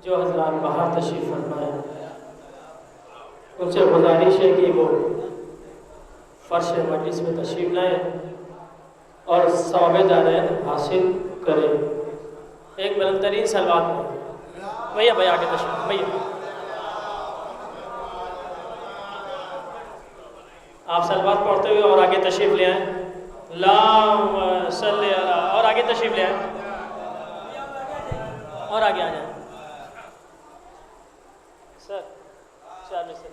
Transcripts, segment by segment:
جو حضرات باہر تشریف فرمائے ان سے گزارش ہے کہ وہ فرش مجلس میں تشریف لائیں اور ثواب دارین حاصل کریں۔ ایک بلند ترین صلوات میں بھیا بھیا آگے تشریف بھیا آپ صلوات پڑھتے ہوئے اور آگے تشریف لے آئیں۔ اللہم صلی اللہ اور آگے تشریف لے آئیں اور آگے آ جائیں۔ سر چار میں سے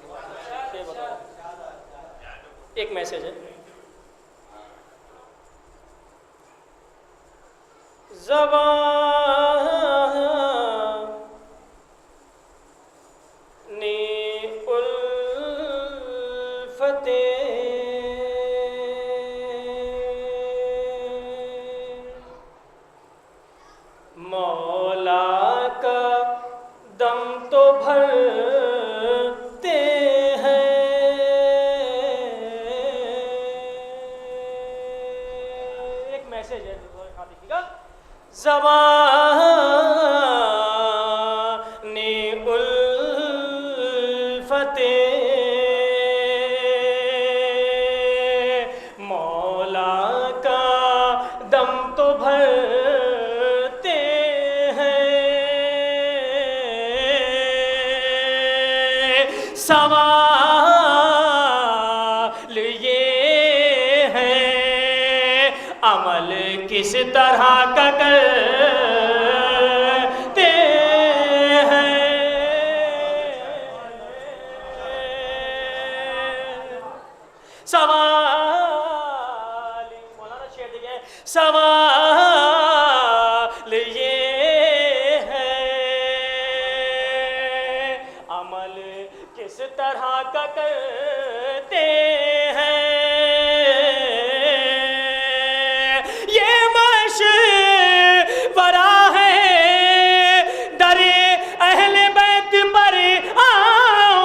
ایک میسیج ہے۔ مولا کا دم تو بھرتے ہیں، ایک میسیج ہے دیکھیے گا۔ زبان الفت مولا کا دم تو بھرتے سوال یہ ہے عمل کس طرح کا کرتے ہیں، سوال مولانا شعر دیکھیں، سوال یہ ہے عمل کس طرح کا کرتے ہیں، یہ مشورہ ہے در اہل بیت پر آؤ،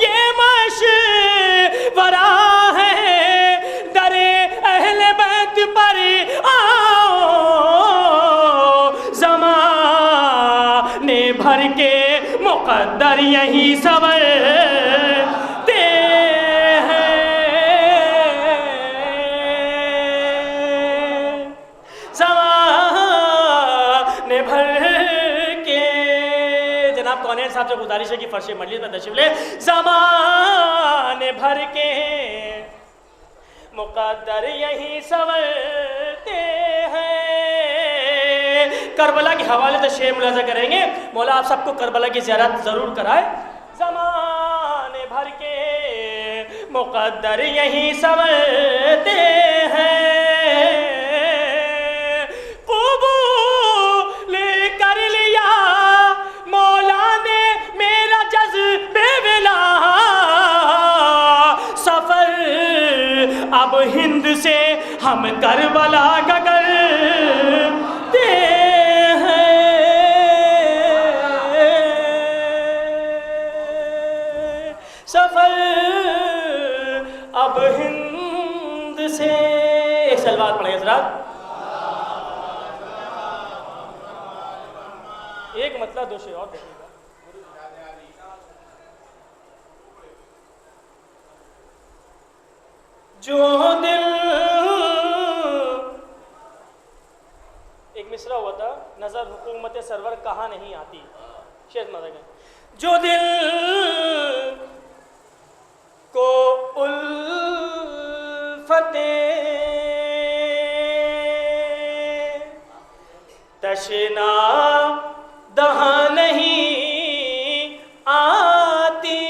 یہ مشورہ ہے در اہل بیت پر آؤ، زمانے بھر کے مقدر یہی سنورتے ہیں، زمانے بھر کے جناب کونین صاحب سے گزارش ہے کہ فرش مجلس میں تشریف لے، زمانے بھر کے مقدر یہی سنورتے ہیں۔ کربلا کے حوالے سے شعر ملاحظہ کریں گے، مولا آپ سب کو کربلا کی زیارت ضرور کرائے۔ زمانے بھر کے مقدر یہی سنورتے ہیں، قبول کر لیا مولا نے میرا جذب ولا، سفر اب ہند سے ہم کربلا کا کرتے ہیں، سفر اب ہند سے ایک صلوات پڑھیں حضرات۔ ایک مطلب دو شعر اور دیکھیے گا۔ جو دل ایک مصرع ہوا تھا، نظر حکومت سرور کہاں نہیں آتی، شعر مزہ گئے، جو دل کو الفت تشنا دہاں نہیں آتی،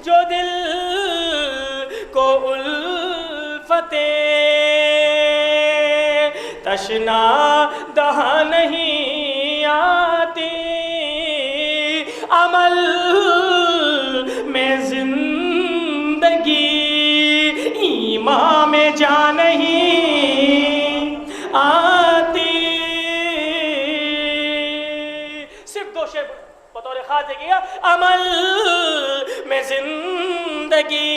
جو دل کو الفت تشنا دہاں نہیں آتی، عمل میں زندگی ایمان میں جان نہیں آتی۔ صرف دو شعر بطور خاص دیکھیے گا، عمل میں زندگی